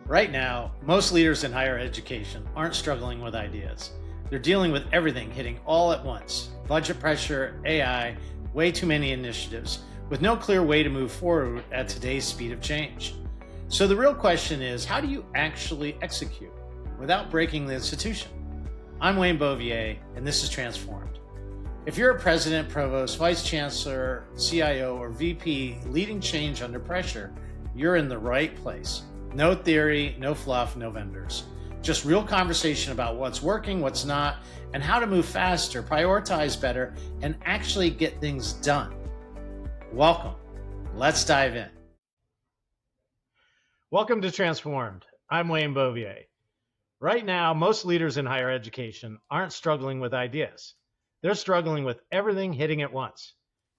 Right now, most leaders in higher education aren't struggling with ideas. They're dealing with everything hitting all at once: budget pressure, AI, way too many initiatives, with no clear way to move forward at today's speed of change. So the real question is, how do you actually execute without breaking the institution? I'm Wayne Bovier, and this is Transformed. If you're a president, provost, vice chancellor, CIO, or VP leading change under pressure, you're in the right place. No theory, no fluff, no vendors. Just real conversation about what's working, what's not, and how to move faster, prioritize better, and actually get things done. Welcome. Let's dive in. Welcome to Transformed. I'm Wayne Bovier. Right now, most leaders in higher education aren't struggling with ideas. They're struggling with everything hitting at once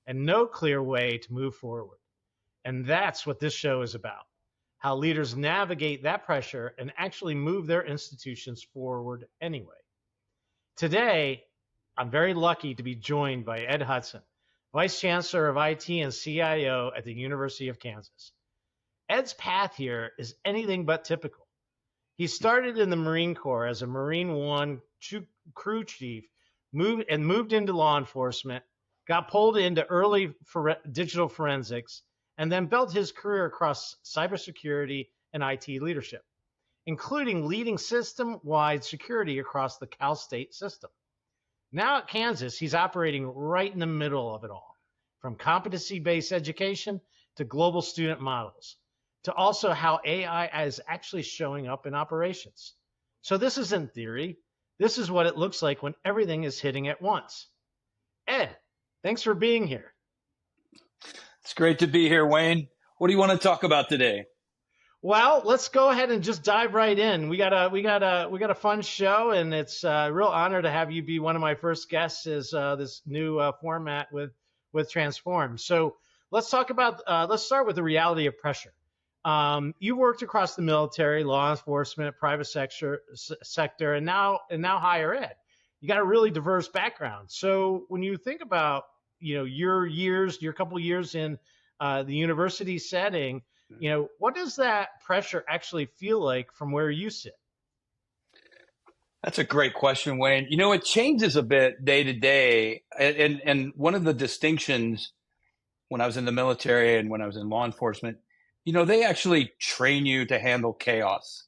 and no clear way to move forward. And that's what this show is about: how leaders navigate that pressure and actually move their institutions forward anyway. Today, I'm very lucky to be joined by Ed Hudson, Vice Chancellor of IT and CIO at the University of Kansas. Ed's path here is anything but typical. He started in the Marine Corps as a Marine One crew chief, moved into law enforcement, got pulled into early digital forensics, and then built his career across cybersecurity and IT leadership, including leading system-wide security across the Cal State system. Now at Kansas, he's operating right in the middle of it all, from competency-based education to global student models, to also how AI is actually showing up in operations. So this isn't theory. This is what it looks like when everything is hitting at once. Ed, thanks for being here. It's great to be here, Wayne. What do you want to talk about today? Well, let's go ahead and just dive right in. We got a fun show, and it's a real honor to have you be one of my first guests as this new format with Transform. So let's start with the reality of pressure. You worked across the military, law enforcement, private sector, and now higher ed. You got a really diverse background. So when you think about your couple years in the university setting, what does that pressure actually feel like from where you sit? That's a great question, Wayne. It changes a bit day to day. And one of the distinctions when I was in the military and when I was in law enforcement, they actually train you to handle chaos.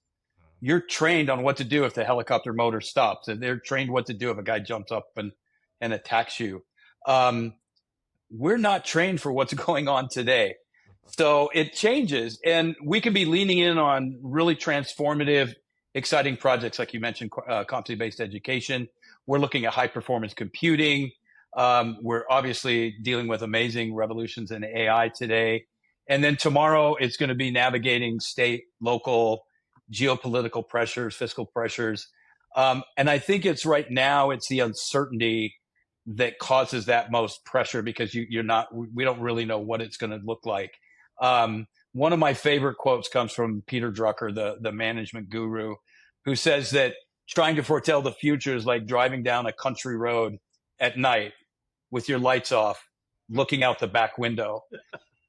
You're trained on what to do if the helicopter motor stops, and they're trained what to do if a guy jumps up and attacks you. We're not trained for what's going on today. So it changes, and we can be leaning in on really transformative, exciting projects, like you mentioned, competency-based education. We're looking at high-performance computing. We're obviously dealing with amazing revolutions in AI today. And then tomorrow, it's going to be navigating state, local, geopolitical pressures, fiscal pressures. And I think it's the uncertainty that causes that most pressure, because we don't really know what it's going to look like. One of my favorite quotes comes from Peter Drucker, the management guru, who says that trying to foretell the future is like driving down a country road at night with your lights off, looking out the back window.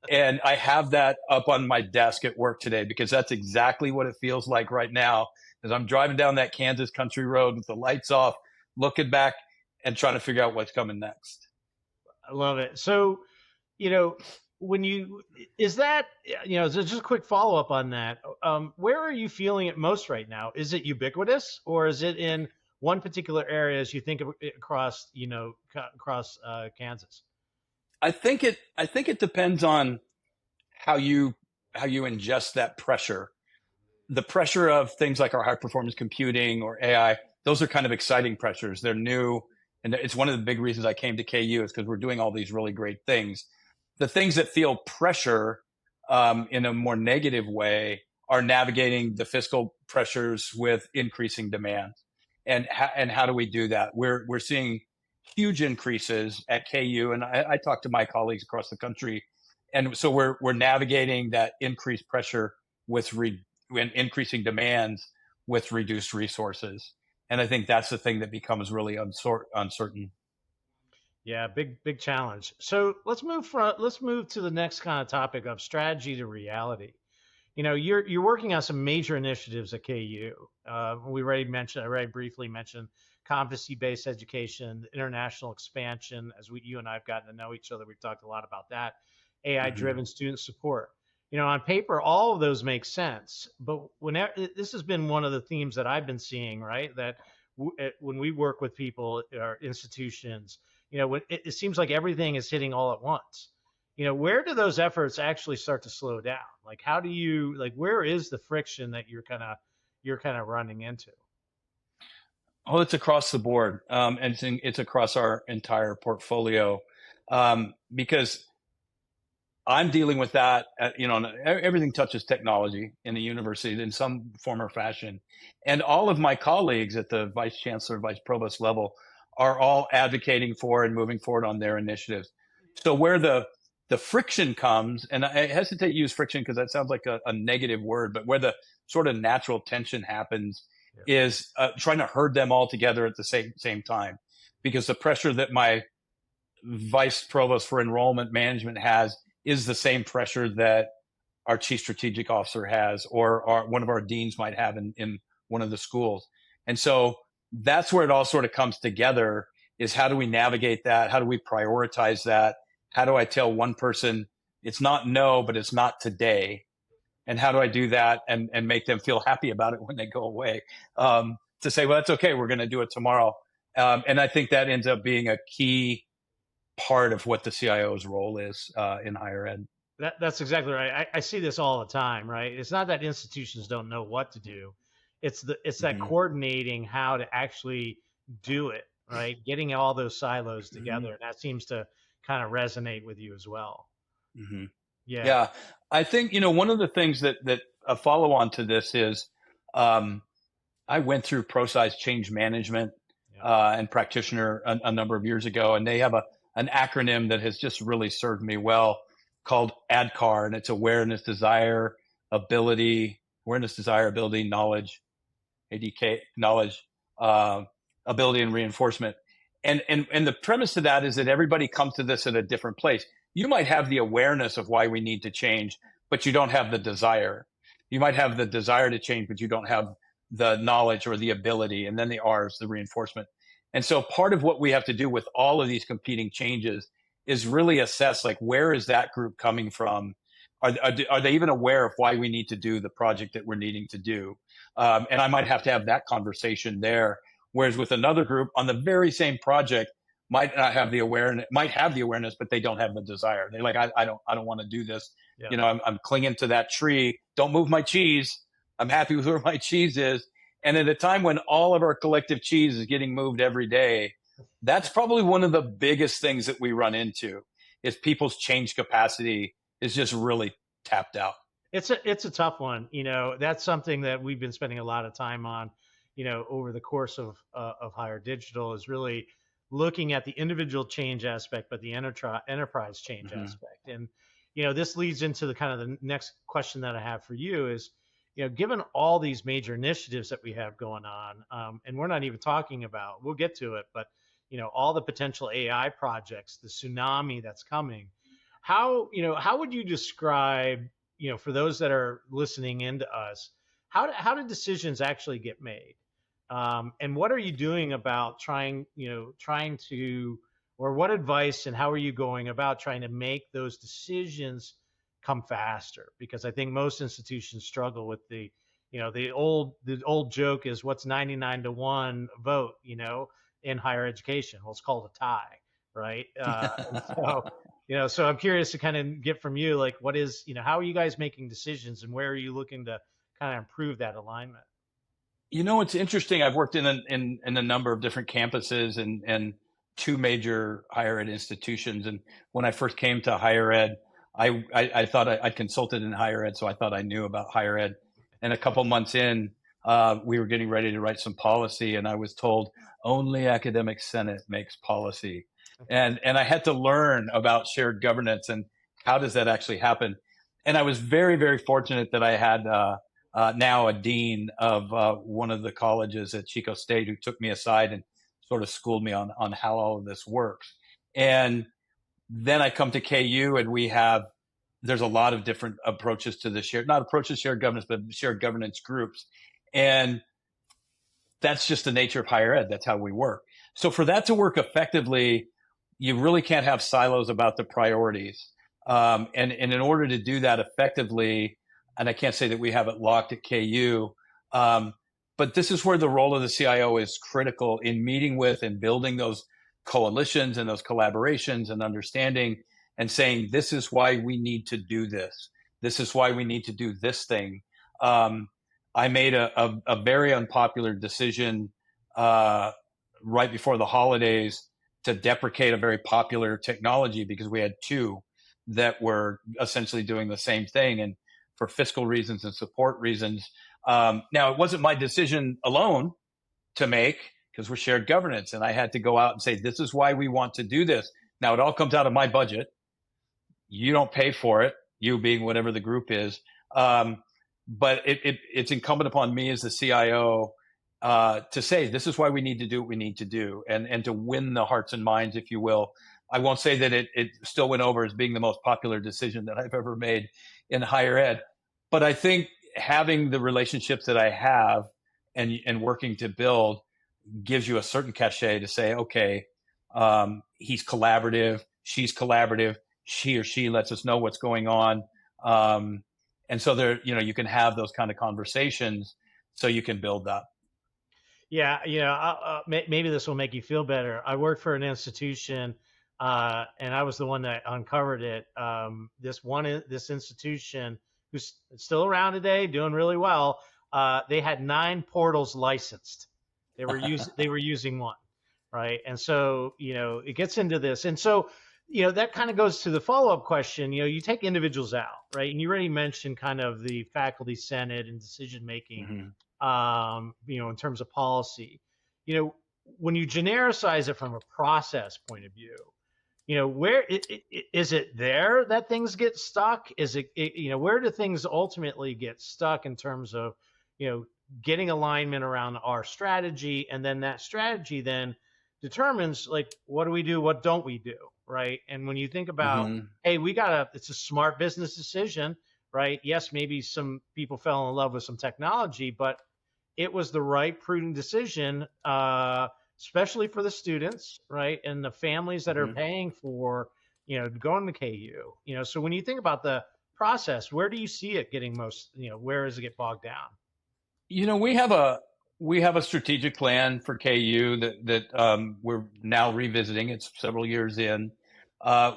And I have that up on my desk at work today, because that's exactly what it feels like right now, as I'm driving down that Kansas country road with the lights off, looking back and trying to figure out what's coming next. I love it. So, just a quick follow up on that. Where are you feeling it most right now? Is it ubiquitous, or is it in one particular area as you think of it across Kansas? I think it depends on how you ingest that pressure. The pressure of things like our high performance computing or AI, those are kind of exciting pressures. They're new. And it's one of the big reasons I came to KU, is because we're doing all these really great things. The things that feel pressure in a more negative way are navigating the fiscal pressures with increasing demand. And how do we do that? We're seeing huge increases at KU, and I talk to my colleagues across the country, and so we're navigating that increased pressure with increasing demands with reduced resources. And I think that's the thing that becomes really uncertain. Yeah, big challenge. So let's move to the next kind of topic of strategy to reality. you're working on some major initiatives at KU. I already briefly mentioned competency-based education, international expansion. As you and I have gotten to know each other, we've talked a lot about that. Hmm. AI-driven student support. On paper, all of those make sense, but whenever this has been one of the themes that I've been seeing, right? That when we work with people or institutions, it seems like everything is hitting all at once. Where do those efforts actually start to slow down? Like, how do you like? Where is the friction that you're kind of running into? Oh, it's across the board, and it's across our entire portfolio, because I'm dealing with that. Everything touches technology in the university in some form or fashion, and all of my colleagues at the vice chancellor, vice provost level are all advocating for and moving forward on their initiatives. So where the friction comes, and I hesitate to use friction because that sounds like a negative word, but where the sort of natural tension happens Yeah. is trying to herd them all together at the same time, because the pressure that my vice provost for enrollment management has is the same pressure that our chief strategic officer has, or one of our deans might have in one of the schools. And so that's where it all sort of comes together, is how do we navigate that? How do we prioritize that? How do I tell one person it's not no, but it's not today? And how do I do that and make them feel happy about it when they go away? To say, well, that's okay, we're going to do it tomorrow. And I think that ends up being a key part of what the CIO's role is in higher ed. That's exactly right. I see this all the time, right? It's not that institutions don't know what to do. It's that Mm-hmm. coordinating how to actually do it, right? Getting all those silos Mm-hmm. together. And that seems to kind of resonate with you as well. Mm-hmm. Yeah. Yeah, I think one of the things that a follow on to this is, um, I went through ProSci's change management Yeah. and practitioner a number of years ago, and they have an acronym that has just really served me well called ADKAR, and it's awareness, desire, ability, knowledge, ADK, knowledge, uh, ability, and reinforcement. And the premise to that is that everybody comes to this at a different place. You might have the awareness of why we need to change, but you don't have the desire. You might have the desire to change, but you don't have the knowledge or the ability. And then the R's, the reinforcement. And so part of what we have to do with all of these competing changes is really assess, like, where is that group coming from? Are they even aware of why we need to do the project that we're needing to do? And I might have to have that conversation there. Whereas with another group on the very same project, might not have the awareness, might have the awareness, but they don't have the desire. They're like, I don't want to do this. Yeah. I'm clinging to that tree. Don't move my cheese. I'm happy with where my cheese is. And at a time when all of our collective cheese is getting moved every day, that's probably one of the biggest things that we run into, is people's change capacity is just really tapped out. It's a tough one. That's something that we've been spending a lot of time on, over the course of higher digital, is really looking at the individual change aspect, but the enterprise change Mm-hmm. aspect. And this leads into the kind of the next question that I have for you is, given all these major initiatives that we have going on, and we're not even talking about, we'll get to it, but all the potential AI projects, the tsunami that's coming. How would you describe, for those that are listening into us, how do decisions actually get made? And what are you doing about trying to, or what advice and how are you going about trying to make those decisions come faster? Because I think most institutions struggle with the old joke is what's 99 to 1 vote, in higher education. Well, it's called a tie, right? And so, so I'm curious to kind of get from you, like, how are you guys making decisions and where are you looking to kind of improve that alignment? It's interesting. I've worked in a number of different campuses and two major higher ed institutions. And when I first came to higher ed, I thought I consulted in higher ed, so I thought I knew about higher ed. And a couple months in, we were getting ready to write some policy, and I was told only academic senate makes policy, and I had to learn about shared governance and how does that actually happen. And I was very, very fortunate that I had now a dean of one of the colleges at Chico State who took me aside and sort of schooled me on how all of this works. And then I come to KU and we have there's a lot of different approaches to the not approaches shared governance, but shared governance groups. And that's just the nature of higher ed. That's how we work. So for that to work effectively, you really can't have silos about the priorities. And in order to do that effectively, and I can't say that we have it locked at KU, but this is where the role of the CIO is critical in meeting with and building those coalitions and those collaborations and understanding and saying, this is why we need to do this. This is why we need to do this thing. I made a very unpopular decision right before the holidays to deprecate a very popular technology because we had two that were essentially doing the same thing. And for fiscal reasons and support reasons, now it wasn't my decision alone to make because we're shared governance. And I had to go out and say, this is why we want to do this. Now it all comes out of my budget. You don't pay for it, you being whatever the group is. But it's incumbent upon me as the CIO to say, this is why we need to do what we need to do, and to win the hearts and minds, if you will. I won't say that it still went over as being the most popular decision that I've ever made in higher ed. But I think having the relationships that I have and working to build gives you a certain cachet to say, okay, he's collaborative, she's collaborative, he or she lets us know what's going on. And so there, you can have those kind of conversations so you can build that. Yeah, maybe this will make you feel better. I worked for an institution, and I was the one that uncovered it. This institution, who's still around today, doing really well. They had 9 portals licensed. They were using one, right? And so it gets into this, and so that kind of goes to the follow-up question. You take individuals out, right? And you already mentioned kind of the faculty senate and decision making. In terms of policy, when you genericize it from a process point of view, where is it there that things get stuck? Is it, where do things ultimately get stuck in terms of, getting alignment around our strategy, and then that strategy then determines like, what do we do? What don't we do? Right. And when you think about, hey, it's a smart business decision, right? Yes, maybe some people fell in love with some technology, but it was the right, prudent decision, especially for the students, right, and the families that are paying for, going to KU. So when you think about the process, where do you see it getting most? Where does it get bogged down? We have a strategic plan for KU that we're now revisiting. It's several years in.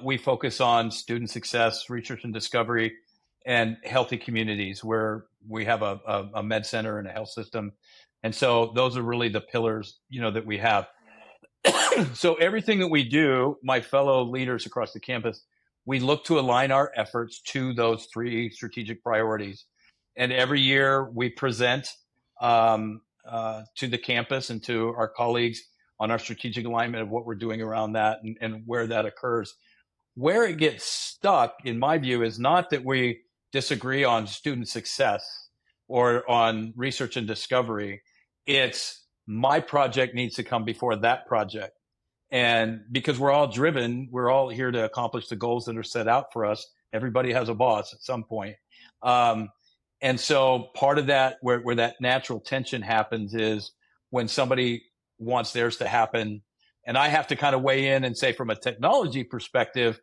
We focus on student success, research and discovery, and healthy communities where we have a med center and a health system. And so those are really the pillars, that we have. So everything that we do, my fellow leaders across the campus, we look to align our efforts to those 3 strategic priorities. And every year we present to the campus and to our colleagues on our strategic alignment of what we're doing around that and where that occurs. Where it gets stuck, in my view, is not that we disagree on student success or on research and discovery. It's my project needs to come before that project. And because we're all driven, we're all here to accomplish the goals that are set out for us. Everybody has a boss at some point. And so part of that, where that natural tension happens, is when somebody wants theirs to happen, and I have to kind of weigh in and say, from a technology perspective,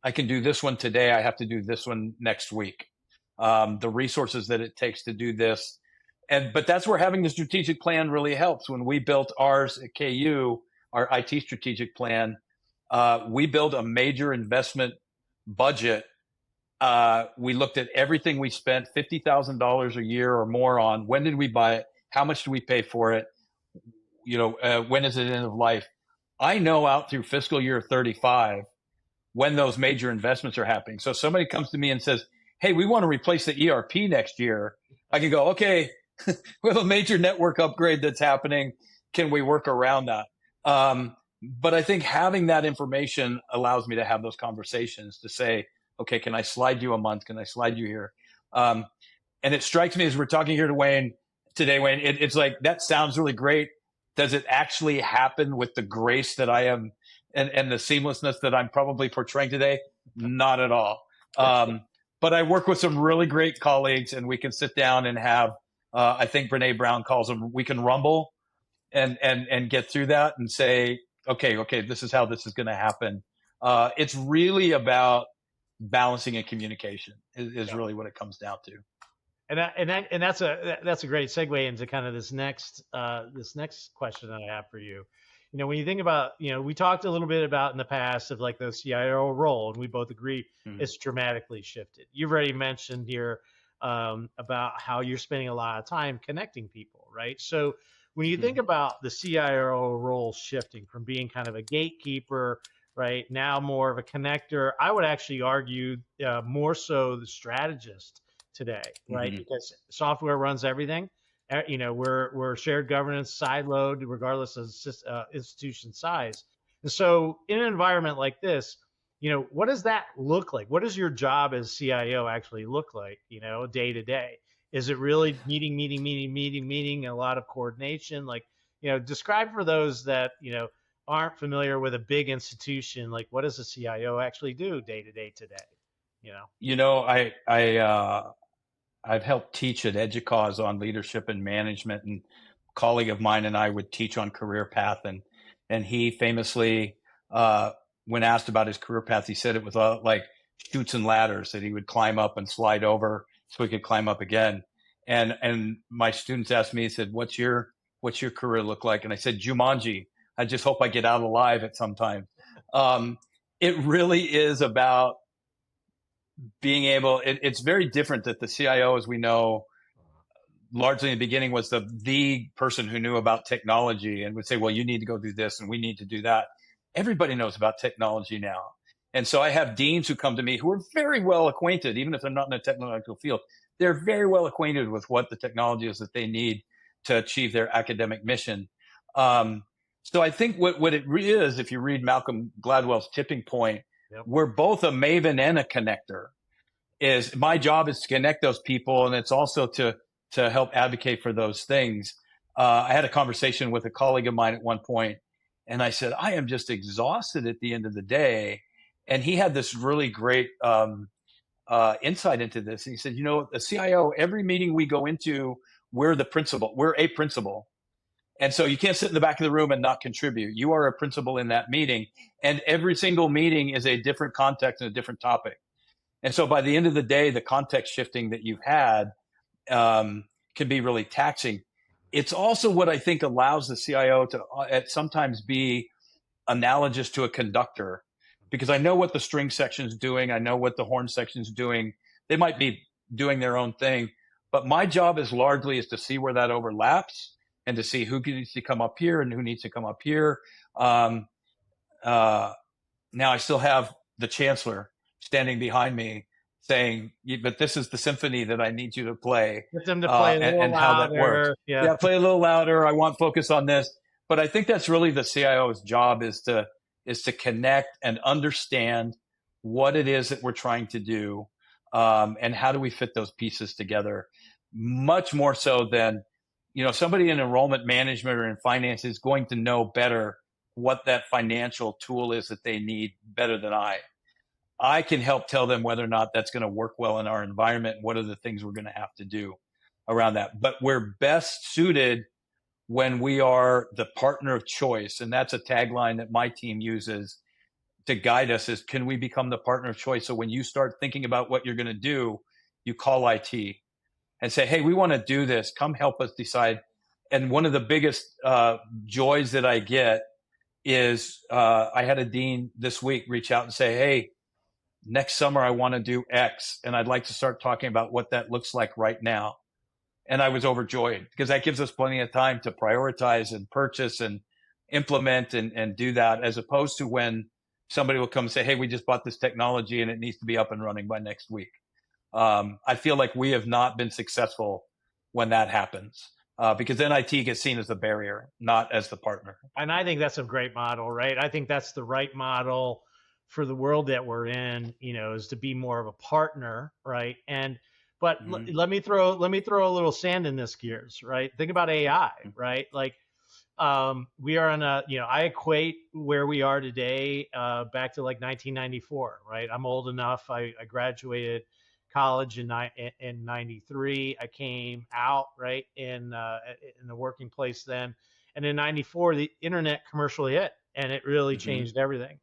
I can do this one today. I have to do this one next week. The resources that it takes to do this. But that's where having the strategic plan really helps. When we built ours at KU, our IT strategic plan, we built a major investment budget. We looked at everything we spent $50,000 a year or more on. When did we buy it? How much do we pay for it? When is it end of life? I know out through fiscal year 35 when those major investments are happening. So if somebody comes to me and says, hey, we want to replace the ERP next year, I can go, okay, we have a major network upgrade that's happening. Can we work around that? But I think having that information allows me to have those conversations to say, okay, can I slide you a month? Can I slide you here? And it strikes me as we're talking here to Wayne today, Wayne, it's like, that sounds really great. Does it actually happen with the grace that I am and the seamlessness that I'm probably portraying today? Not at all. but I work with some really great colleagues, and we can sit down and have, I think Brene Brown calls them, we can rumble and get through that and say, okay, this is how this is going to happen. It's really about balancing and communication is really what it comes down to. And that's a great segue into kind of this next question that I have for you. When you think about, we talked a little bit about in the past of like the CIO role, and we both agree it's dramatically shifted. You've already mentioned here about how you're spending a lot of time connecting people, right? So when you think about the CIO role shifting from being kind of a gatekeeper, right, now more of a connector, I would actually argue more so the strategist today, right? Because software runs everything. We're shared governance, siloed, regardless of institution size. And so, in an environment like this, what does that look like? What does your job as CIO actually look like? Day to day. Is it really meeting, and a lot of coordination? Like, describe for those that aren't familiar with a big institution, like what does a CIO actually do day to day today? I've helped teach at EDUCAUSE on leadership and management, and a colleague of mine and I would teach on career path. And he famously, when asked about his career path, he said it was like chutes and ladders that he would climb up and slide over so he could climb up again. And my students asked me, he said, what's your career look like? And I said, Jumanji. I just hope I get out alive at some time. It really is about being able, it's very different that the CIO, as we know, largely in the beginning was the person who knew about technology and would say, well, you need to go do this and we need to do that. Everybody knows about technology now. And so I have deans who come to me who are very well acquainted, even if they're not in a technological field, they're very well acquainted with what the technology is that they need to achieve their academic mission. So I think what it really is, if you read Malcolm Gladwell's Tipping Point, we're both a maven and a connector. Is my job is to connect those people, and it's also to help advocate for those things. I had a conversation with a colleague of mine at one point, and I said, I am just exhausted at the end of the day. And he had this really great insight into this. And he said, the CIO, every meeting we go into, we're a principal. And so you can't sit in the back of the room and not contribute. You are a principal in that meeting. And every single meeting is a different context and a different topic. And so by the end of the day, the context shifting that you've had can be really taxing. It's also what I think allows the CIO to at sometimes be analogous to a conductor, because I know what the string section is doing. I know what the horn section is doing. They might be doing their own thing, but my job is largely to see where that overlaps and to see who needs to come up here and who needs to come up here. Now I still have the Chancellor standing behind me saying, but this is the symphony that I need you to play. Get them to play a little and louder. How that works. Yeah, play a little louder. I want focus on this. But I think that's really the CIO's job, is to connect and understand what it is that we're trying to do, and how do we fit those pieces together. Much more so than, somebody in enrollment management or in finance is going to know better what that financial tool is that they need better than I can help tell them whether or not that's going to work well in our environment. What are the things we're going to have to do around that? But we're best suited when we are the partner of choice. And that's a tagline that my team uses to guide us, is can we become the partner of choice? So when you start thinking about what you're going to do, you call IT and say, hey, we want to do this. Come help us decide. And one of the biggest joys that I get is I had a dean this week reach out and say, hey, next summer I want to do X, and I'd like to start talking about what that looks like right now. And I was overjoyed, because that gives us plenty of time to prioritize and purchase and implement and do that, as opposed to when somebody will come and say, hey, we just bought this technology and it needs to be up and running by next week. I feel like we have not been successful when that happens, because then IT gets seen as the barrier, not as the partner. And I think that's a great model, right? I think that's the right model for the world that we're in, is to be more of a partner, right? But let me throw a little sand in this gears, right? Think about AI, right? Like, we are on I equate where we are today back to like 1994, right? I'm old enough. I graduated college in '93. I came out right in the working place then, and in '94 the internet commercially hit, and it really Mm-hmm. changed everything.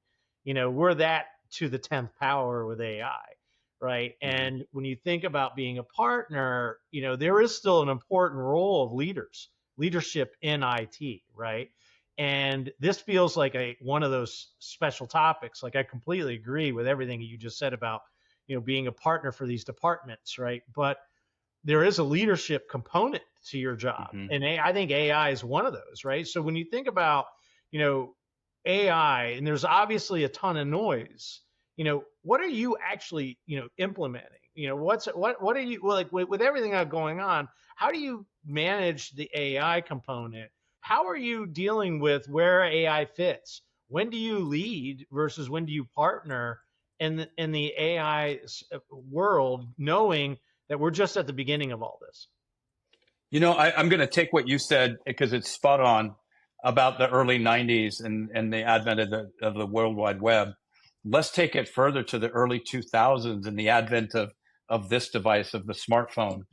We're that to the 10th power with AI, right? Mm-hmm. And when you think about being a partner, there is still an important role of leadership in IT, right? And this feels like one of those special topics. Like I completely agree with everything you just said about, being a partner for these departments, right? But there is a leadership component to your job, Mm-hmm. and I think AI is one of those, right? So when you think about, you know, AI, and there's obviously a ton of noise, what are you actually, implementing? What are you, well, like with everything going on? How do you manage the AI component? How are you dealing with where AI fits? When do you lead versus when do you partner in the AI world, knowing that we're just at the beginning of all this? I'm going to take what you said because it's spot on about the early 90s and the advent of the World Wide Web. Let's take it further to the early 2000s and the advent of this device, of the smartphone.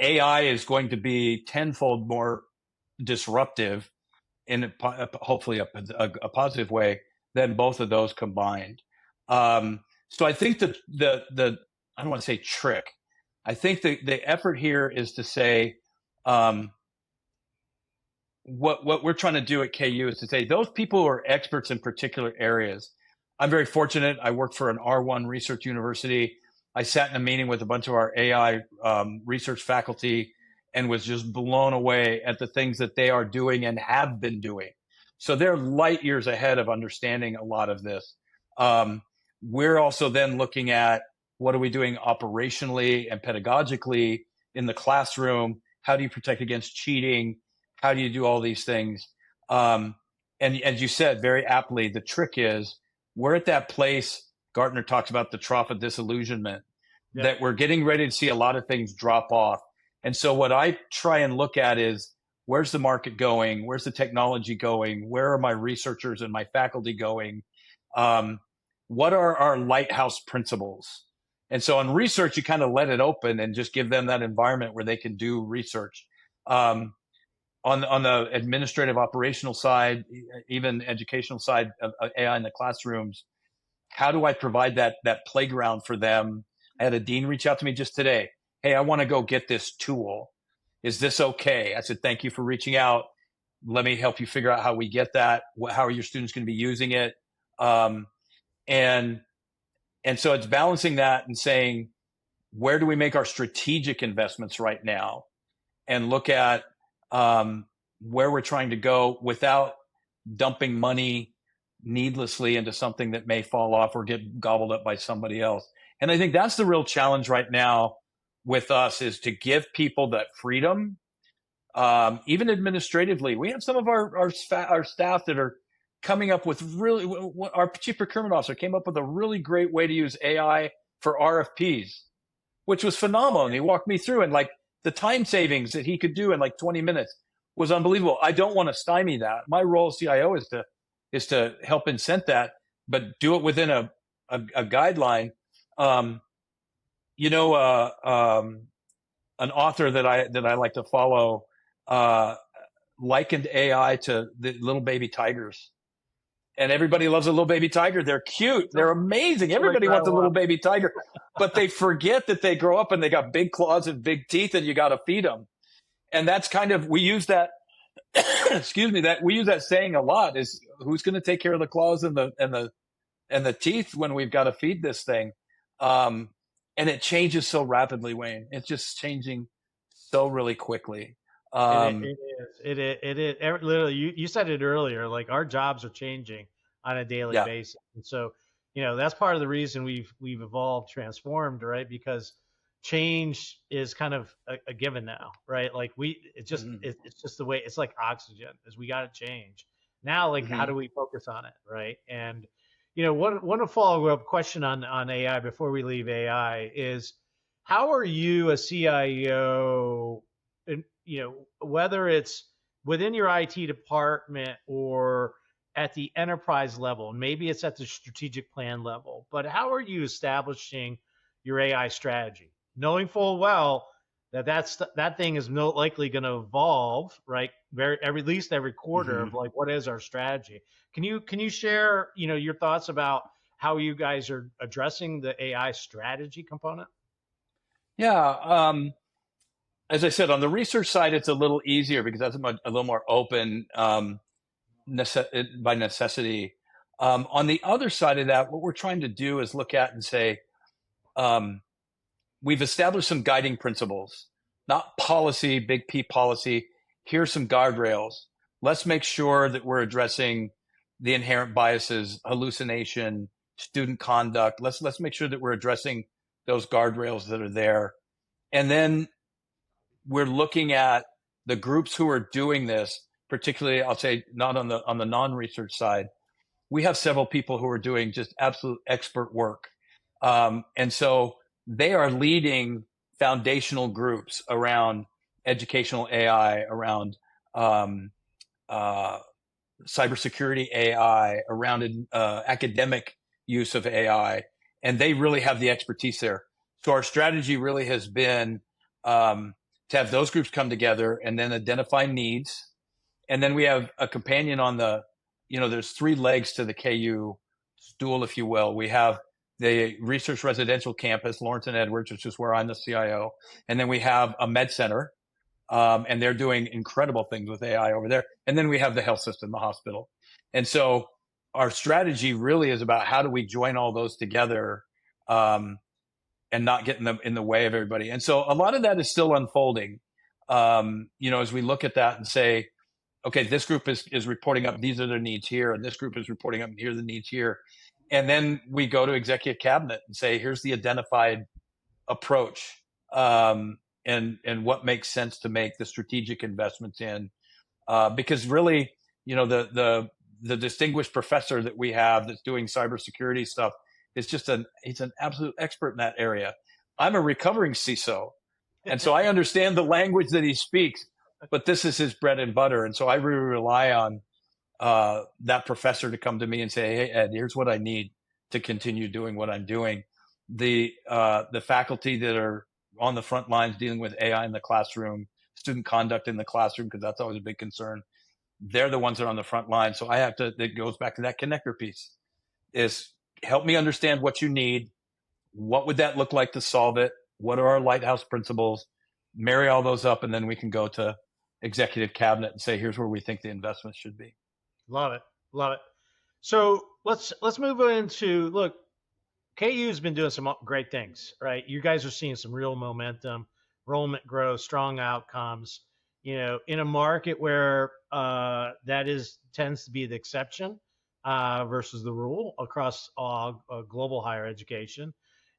AI is going to be tenfold more disruptive in hopefully a positive way than both of those combined. So I think the I don't want to say trick. I think the effort here is to say what we're trying to do at KU is to say those people who are experts in particular areas. I'm very fortunate. I work for an R1 research university. I sat in a meeting with a bunch of our AI research faculty and was just blown away at the things that they are doing and have been doing. So they're light years ahead of understanding a lot of this. We're also then looking at what are we doing operationally and pedagogically in the classroom? How do you protect against cheating? How do you do all these things? And as you said very aptly, the trick is we're at that place. Gartner talks about the trough of disillusionment, that we're getting ready to see a lot of things drop off. And so what I try and look at is where's the market going? Where's the technology going? Where are my researchers and my faculty going? What are our lighthouse principles? And so on research, you kind of let it open and just give them that environment where they can do research. On the administrative operational side, even educational side of AI in the classrooms, how do I provide that playground for them? I had a dean reach out to me just today. Hey, I want to go get this tool. Is this okay? I said, thank you for reaching out. Let me help you figure out how we get that. How are your students going to be using it? And so it's balancing that and saying, where do we make our strategic investments right now? And look at where we're trying to go without dumping money needlessly into something that may fall off or get gobbled up by somebody else. And I think that's the real challenge right now with us, is to give people that freedom, even administratively. We have some of our staff that are coming up with our chief procurement officer came up with a really great way to use AI for RFPs, which was phenomenal. And he walked me through, and like the time savings that he could do in like 20 minutes was unbelievable. I don't want to stymie that. My role as CIO is to help incent that, but do it within a guideline. An author that I like to follow likened AI to the little baby tigers. And everybody loves a little baby tiger. They're cute. They're amazing. Everybody wants a little baby tiger, but they forget that they grow up and they got big claws and big teeth, and you got to feed them. And that's kind of, we use that, excuse me, that we use that saying a lot, is who's going to take care of the claws and the teeth when we've got to feed this thing. And it changes so rapidly, Wayne. It's just changing so really quickly. It is. Literally, you said it earlier. Like our jobs are changing on a daily basis, and so that's part of the reason we've evolved, transformed, right? Because change is kind of a given now, right? Like it's just the way, it's like oxygen, is we got to change now. Like how do we focus on it, right? And one follow up question on AI before we leave AI is, how are you a CIO? And whether it's within your IT department or at the enterprise level, maybe it's at the strategic plan level, but how are you establishing your AI strategy, knowing full well that that thing is no likely going to evolve, right? Every at least every quarter Mm-hmm. of like what is our strategy? Can you share your thoughts about how you guys are addressing the AI strategy component? Yeah. As I said, on the research side, it's a little easier because that's a little more open by necessity. On the other side of that, what we're trying to do is look at and say, um, we've established some guiding principles, not policy, big P policy. Here's some guardrails. Let's make sure that we're addressing the inherent biases, hallucination, student conduct. Let's make sure that we're addressing those guardrails that are there. And then we're looking at the groups who are doing this, particularly, I'll say, not on the non-research side. We have several people who are doing just absolute expert work, and so they are leading foundational groups around educational AI, around um, uh, cybersecurity AI, around academic use of AI, and they really have the expertise there. So our strategy really has been um, to have those groups come together and then identify needs, and then we have a companion on there's three legs to the KU stool, if you will. We have the research residential campus, Lawrence and Edwards, which is where I'm the CIO, and then we have a med center, and they're doing incredible things with AI over there. And then we have the health system, the hospital. And so our strategy really is about how do we join all those together, and not get in the way of everybody. And so a lot of that is still unfolding. As we look at that and say, okay, this group is reporting up, these are their needs here, and this group is reporting up, here are the needs here. And then we go to executive cabinet and say, here's the identified approach, and what makes sense to make the strategic investments in. Because really, the distinguished professor that we have that's doing cybersecurity stuff is he's an absolute expert in that area. I'm a recovering CISO, and so I understand the language that he speaks, but this is his bread and butter. And so I really rely on that professor to come to me and say, "Hey, Ed, here's what I need to continue doing what I'm doing." The faculty that are on the front lines dealing with AI in the classroom, student conduct in the classroom, because that's always a big concern. They're the ones that are on the front line. So I have to. It goes back to that connector piece: is help me understand what you need. What would that look like to solve it? What are our lighthouse principles? Marry all those up, and then we can go to executive cabinet and say, here's where we think the investments should be. Love it, love it. So let's move into look. KU's been doing some great things, right? You guys are seeing some real momentum, enrollment growth, strong outcomes. In a market where tends to be the exception versus the rule across all global higher education,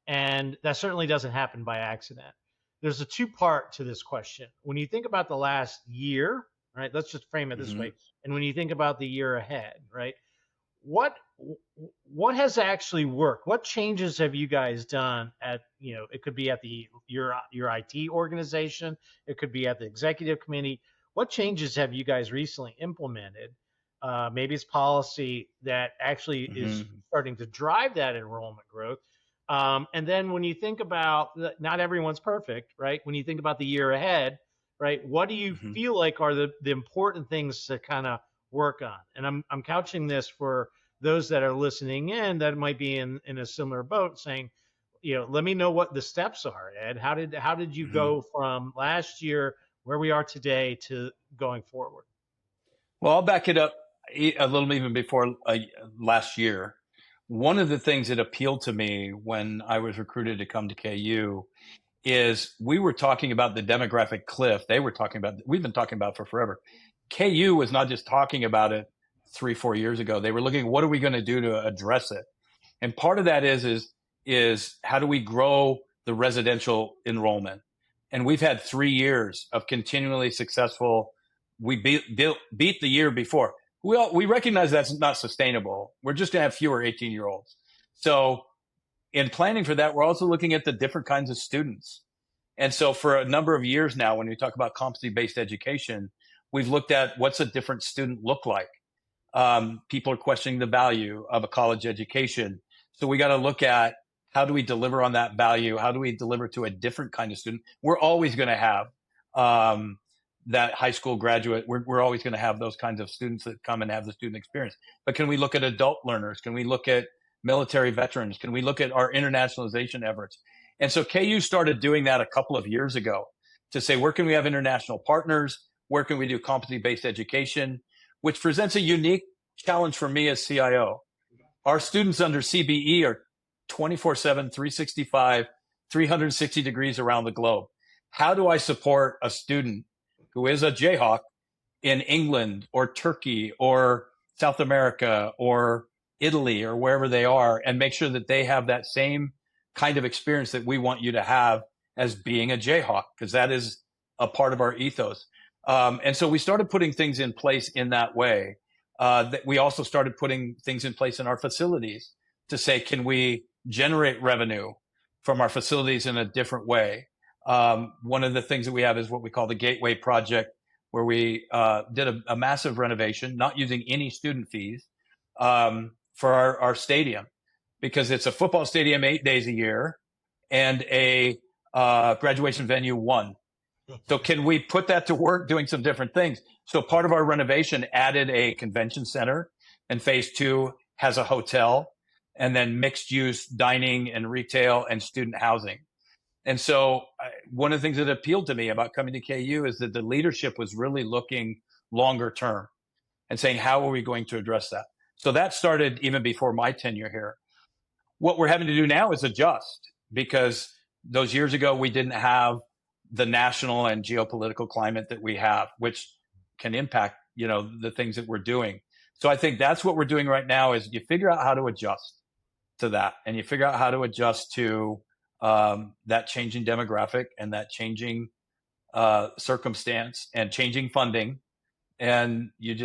and that certainly doesn't happen by accident. There's a two-part to this question. When you think about the last year, right? Let's just frame it this Mm-hmm. way. And when you think about the year ahead, right? what what has actually worked? What changes have you guys done at it could be at your IT organization, it could be at the executive committee. What changes have you guys recently implemented? Maybe it's policy that actually is Mm-hmm. starting to drive that enrollment growth. And then when you think about not everyone's perfect, right? When you think about the year ahead, right? What do you Mm-hmm. feel like are the important things to kind of work on? And I'm couching this for those that are listening in that might be in a similar boat, saying, let me know what the steps are, Ed. How did you Mm-hmm. go from last year where we are today to going forward? Well, I'll back it up a little even before last year. One of the things that appealed to me when I was recruited to come to KU is we were talking about the demographic cliff. We've been talking about it for forever. KU was not just talking about it 3-4 years ago. They were looking, what are we going to do to address it? And part of that is how do we grow the residential enrollment? And we've had 3 years of continually successful. We beat the year before. We recognize that's not sustainable. We're just going to have fewer 18-year-olds. So in planning for that, we're also looking at the different kinds of students. And so for a number of years now, when we talk about competency-based education, we've looked at what's a different student look like. People are questioning the value of a college education. So we got to look at How do we deliver on that value? How do we deliver to a different kind of student? We're always going to have that high school graduate. We're always going to have those kinds of students that come and have the student experience. But can we look at adult learners? Can we look at military veterans? Can we look at our internationalization efforts? And so KU started doing that a couple of years ago to say, where can we have international partners? Where can we do competency-based education? Which presents a unique challenge for me as CIO. Our students under CBE are 24/7, 365, 360 degrees around the globe. How do I support a student who is a Jayhawk in England or Turkey or South America or Italy or wherever they are, and make sure that they have that same kind of experience that we want you to have as being a Jayhawk, because that is a part of our ethos. And so we started putting things in place in that way. That we also started putting things in place in our facilities to say, can we generate revenue from our facilities in a different way? One of the things that we have is what we call the Gateway Project, where we did a massive renovation, not using any student fees, for our stadium, because it's a football stadium 8 days a year and a graduation venue 1. So can we put that to work doing some different things? So part of our renovation added a convention center, and phase 2 has a hotel, and then mixed use dining and retail and student housing. And so one of the things that appealed to me about coming to KU is that the leadership was really looking longer term and saying, how are we going to address that? So that started even before my tenure here. What we're having to do now is adjust, because those years ago, we didn't have the national and geopolitical climate that we have, which can impact, the things that we're doing. So I think that's what we're doing right now, is you figure out how to adjust to that, and you figure out how to adjust to that changing demographic and that changing circumstance and changing funding, and you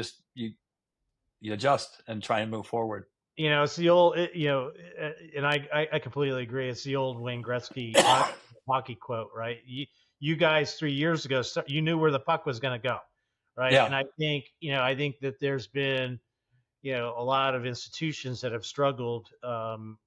adjust and try and move forward. It's the old, and I completely agree. It's the old Wayne Gretzky hockey quote, right? You guys 3 years ago, you knew where the puck was going to go, right? Yeah. And I think that there's been, a lot of institutions that have struggled,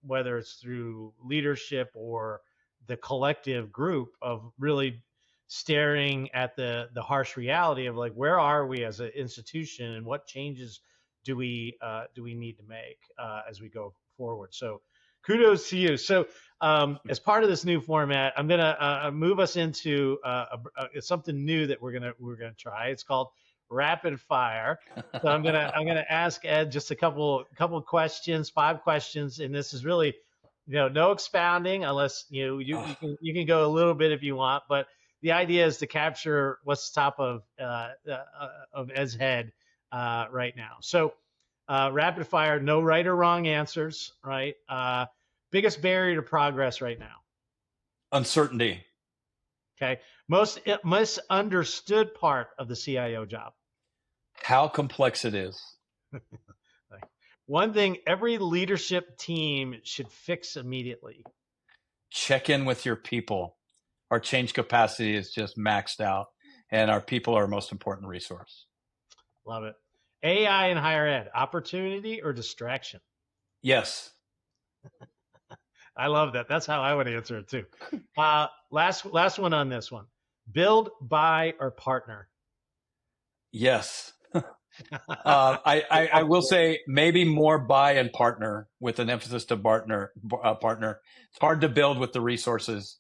whether it's through leadership or the collective group, of really staring at the harsh reality of, like, where are we as an institution, and what changes do we need to make as we go forward. So kudos to you. So as part of this new format, I'm gonna move us into something new that we're gonna try. It's called rapid fire. So I'm gonna ask Ed just a couple questions, 5 questions, and this is really, no expounding, unless you can go a little bit if you want, but the idea is to capture what's top of Ed's head right now. So rapid fire, no right or wrong answers, right? Biggest barrier to progress right now? Uncertainty. Okay. Most misunderstood part of the CIO job? How complex it is. One thing every leadership team should fix immediately? Check in with your people. Our change capacity is just maxed out, and our people are our most important resource. Love it. AI in higher ed, opportunity or distraction? Yes. I love that. That's how I would answer it too. Last one on this one. Build, buy, or partner? Yes. I will say maybe more buy and partner, with an emphasis to partner. It's hard to build with the resources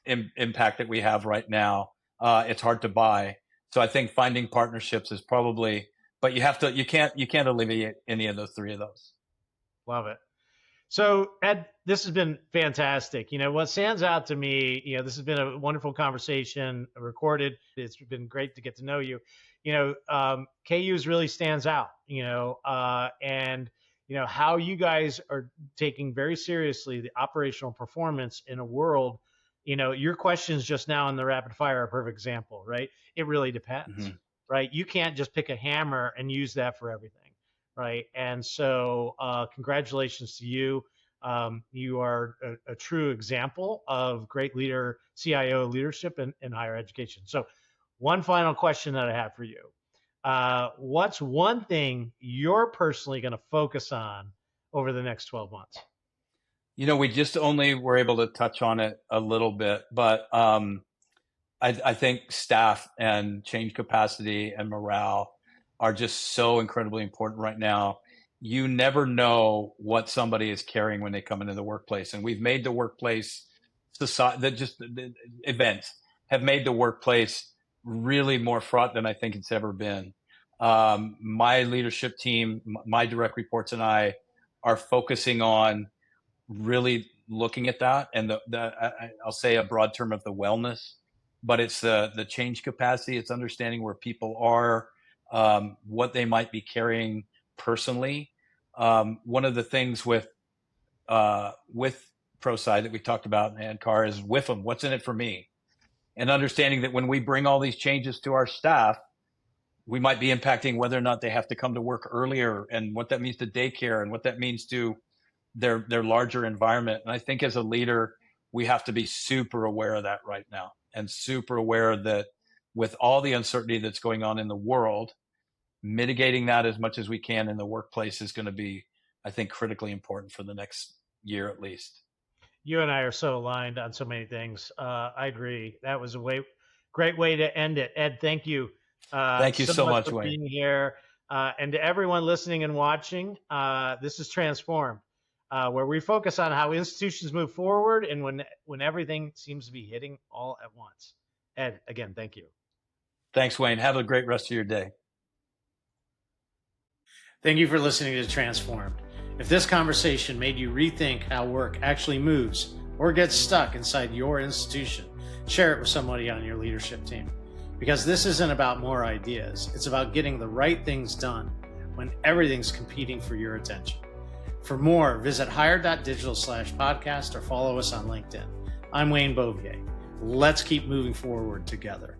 impact that we have right now. It's hard to buy. So I think finding partnerships is probably, but you can't alleviate any of those 3 of those. Love it. So Ed, this has been fantastic. What stands out to me, this has been a wonderful conversation recorded. It's been great to get to know you. KU's really stands out, and how you guys are taking very seriously the operational performance in a world. Your questions just now in the rapid fire are a perfect example, right? It really depends, right? You can't just pick a hammer and use that for everything, right? And so congratulations to you. You are a true example of great CIO leadership in higher education. So one final question that I have for you. What's one thing you're personally going to focus on over the next 12 months? We just only were able to touch on it a little bit, but I think staff and change capacity and morale are just so incredibly important right now. You never know what somebody is carrying when they come into the workplace, and we've made the workplace society that just the events have made the workplace really more fraught than I think it's ever been. My leadership team, my direct reports, and I are focusing on really looking at that, and I'll say a broad term of the wellness, but it's the change capacity. It's understanding where people are, what they might be carrying personally. One of the things with ProSci that we talked about in ADCAR is with them. What's in it for me? And understanding that when we bring all these changes to our staff, we might be impacting whether or not they have to come to work earlier, and what that means to daycare, and what that means to their larger environment. And I think as a leader, we have to be super aware of that right now, and super aware that with all the uncertainty that's going on in the world, mitigating that as much as we can in the workplace is going to be, I think, critically important for the next year at least. You and I are so aligned on so many things. I agree. That was a great way to end it. Ed, thank you. Thank you so much, for Wayne. being here. And to everyone listening and watching, this is Transformed, where we focus on how institutions move forward and when everything seems to be hitting all at once. Ed, again, thank you. Thanks, Wayne. Have a great rest of your day. Thank you for listening to Transformed. If this conversation made you rethink how work actually moves or gets stuck inside your institution, share it with somebody on your leadership team. Because this isn't about more ideas. It's about getting the right things done when everything's competing for your attention. For more, visit hire.digital/podcast or follow us on LinkedIn. I'm Wayne Bovier. Let's keep moving forward together.